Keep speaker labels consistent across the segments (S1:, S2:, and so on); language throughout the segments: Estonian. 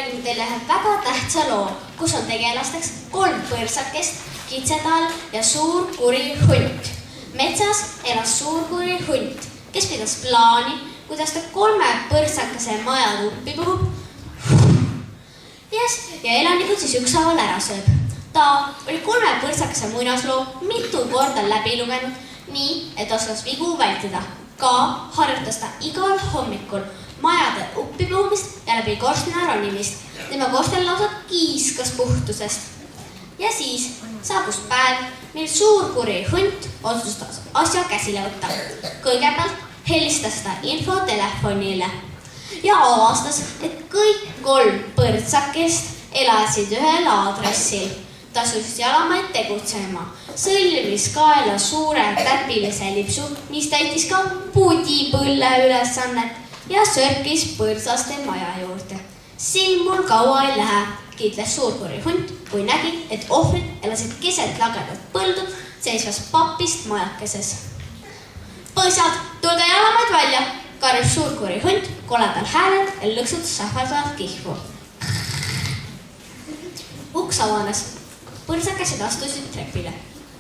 S1: räägin teile ühe väga tähtsa loo, kus on tegelasteks 3 põrsakest, kitsetal ja suur kuri hunt. Metsas elas suur kuri hunt, kes pidas plaani, kuidas ta 3 põrsakese maja tuppi puhub ja elanikud siis ükshaaval ära sööb. Ta oli 3 põrsakese muinasloo mitu korda läbi lugenud, nii et oskas vigu vältida. Ka harjutas ta igal hommikul majade uppi puhumist ja läbi korstena ronimist. Tema korstel lausa kiiskas puhtusest. Ja siis saabus päev, mil suur kuri hunt otsustas asja käsile võtta. Kõigepealt helistas ta infotelefonile ja avastas, et kõik 3 põrtsakest elasid ühel aadressil. Ta sus jalamaid tegutsema, sõlmis kaela suure täpilise lipsu, mis täitis ka pudipõlle ülesannet ja sörkis põrsaste maja juurde. Siin mul kaua ei lähe, kiitles suur kuri hunt, kui nägi, et ohvrid elasid keset lagedat põldu seisvas papist majakeses. Põsad, tulge jalamaid välja, karjus suur kuri hunt koledal hääled ja lõksutas ähvardavalt kihvu. Uks avanes. Põrsakesed astusid trepile.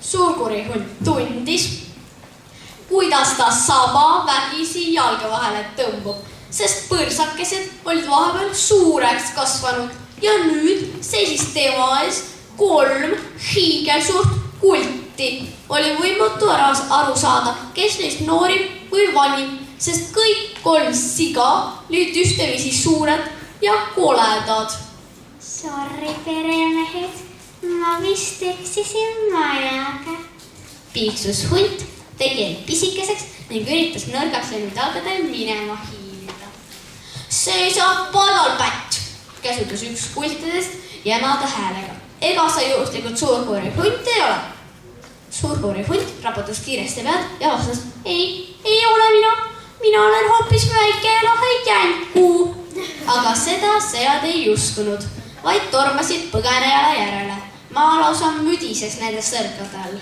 S1: Suur kuri hunt tundis, kuidas ta saba vägisi jalge vahele tõmbub, sest põrsakesed olid vahepeal suureks kasvanud ja nüüd seisis tema ees 3 hiigelsuurt kulti. Oli võimatu aru saada, kes neist noorim või vanim, sest kõik 3 siga olid ühteviisi suured ja koledad.
S2: Sorry, peremehed. Ma vist eksisin majaga.
S1: Piiksus hunt, tegi end pisikeseks ning üritas nõrgaks löönud jalgadel minema hiilida. Seisa padal pätt, käsutas üks kultidest jämada häälega. Ega sa juhuslikult suur kuri hunt ei ole? Suur kuri hunt raputas kiiresti pead ja vastas, ei ole mina. Mina olen hoopis väike ja lahe jänku. Aga seda sead ei uskunud, vaid tormasid põgenejale järele. Maa lausa müdises nende sõrgade all.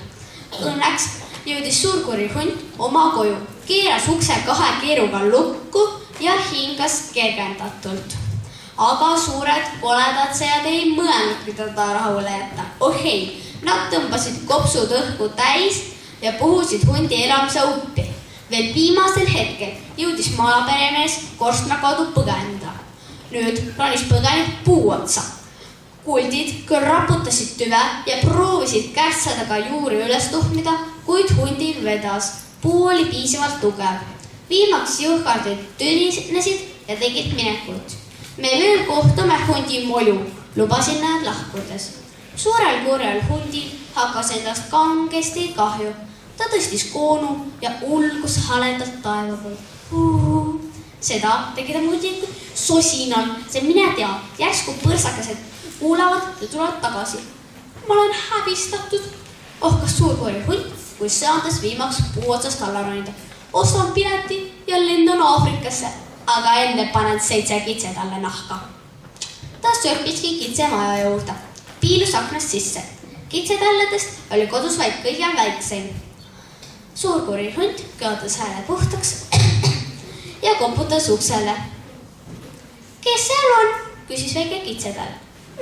S1: Õnneks jõudis suur kuri hunt oma koju, keeras ukse 2 keeruga lukku ja hingas kergendatult. Aga suured koledad sead ei mõelnudki teda rahule jätta. Ohei, nad tõmbasid kopsud õhku täis ja puhusid hundi elamise uppi. Veel viimasel hetkel jõudis maaperemees korstna kaudu põgenda. Nüüd planis põgenik puu otsa. Kuldid küll raputasid tüve ja proovisid kärtsadega juuri üles tuhmida, kuid hundil vedas. Puu oli piisavalt tugev. Viimaks jõhkardid tülinesid ja tegid minekut. Me veel kohtume hundi molju, lubasid nad lahkudes. Suurel kurjal hundil hakkas endast kangesti kahju. Ta tõstis koonu ja ulgus haledalt taeva pool. Seda tegi ta muidugi sosinal, see mine tea, järsku põrsakesed kuulavad ja tulevad tagasi. Ma olen häbistatud, ohkas suur kuri hunt, kui seandas viimaks puu otsast alla ronida. Ostan pileti ja lendan Aafrikasse, aga enne panen 7 kitse talle nahka. Ta sörkiski kitse maja juurde, piilus aknast sisse. Kitsetalledest oli kodus vaid kõige väikseim. Suur kuri hunt kõotas hääle puhtaks ja koputas uksele. Kes seal on? Küsis väike kitsetall.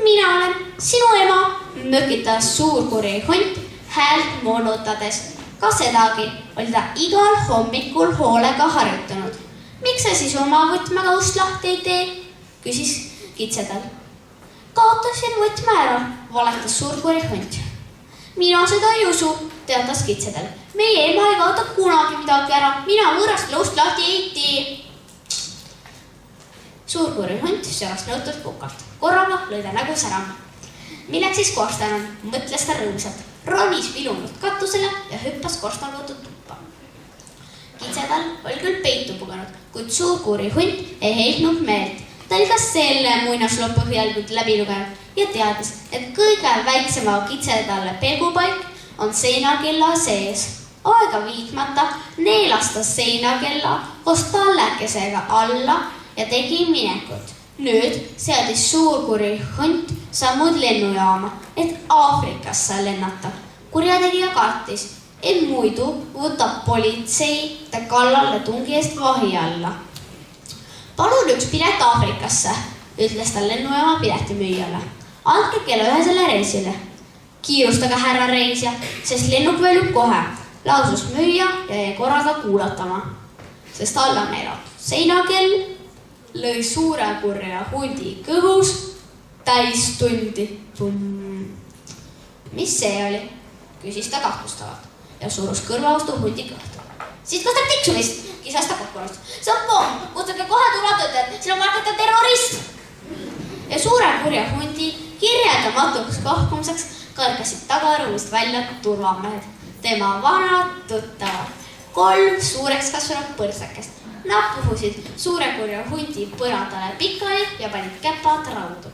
S1: Mina olen sinu ema, mökitas suur kuri hunt häält moonutades. Ka sedagi oli ta igal hommikul hoolega harjutanud. Miks sa siis oma võtmega ust lahti ei tee? Küsis kitsetall. Kaotasin võtme ära, valetas suur kuri hunt. Mina seda ei usu, teatas kitsetall. Meie ema ei kaota kunagi midagi ära, mina võõrast ust lahti ei tee. Suur kuri hunt sööras nõutult kukalt. Korraga lõi ta nägu särama. Milleks siis korstan on, mõtles ta rõõmsalt. Ronis vilunud katusele ja hüppas korstan võetud tuppa. Kitsetall oli küll peitu pugenud, kuid suur kuri hunt ei heitnud meelt. Ta oli ka selle muinasloo põhjalikult läbi lugenud ja teadis, et kõige väiksema kitsetalle pelgupaik on seinakella sees. Aega viitmata neelas ta seinakella koos tallekesega alla ja tegi minekut. Nüüd seadis suur kuri hunt sammud lennujaama, et Aafrikasse lennata. Kurjategija kartis, et muidu võtab politsei ta kallale tungi eest vahi alla. Palun üks pilet Aafrikasse, ütles ta lennujaama piletimüüjale. Andke kella 1 reisile. Kiirustage härra reisija, sest lennuk väljub kohe, lausus müüja ja jäi korraga kuulatama, sest alla neelab seinakell, lõi suure kurja hundi kõhus täis tundi. Mis see oli? Küsis ta kahtlustavalt ja surus kõrvaostu hundi kõhtu. Siit kostab tiksumist, kisas ta kokkunust. See on pomm, kutsuge kohe turvatöötajad, siin on marketav terrorist. Ja suure kurja hundi kirjeldamatuks kohkumiseks kõrgasid tagaruumist välja turvamehed. Tema vanad tuttavad, 3 suureks kasvanud põrsakest. Nad puhusid suure kurja hundi põrandale pikali ja panid käpad raudu.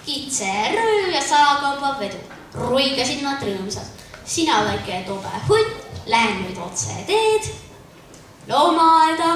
S1: Kitse röö ja salakauba vedu. Ruigasid nad rõõmsalt. Sina väike tobe hunt, lähen nüüd otse teed loomaaeda.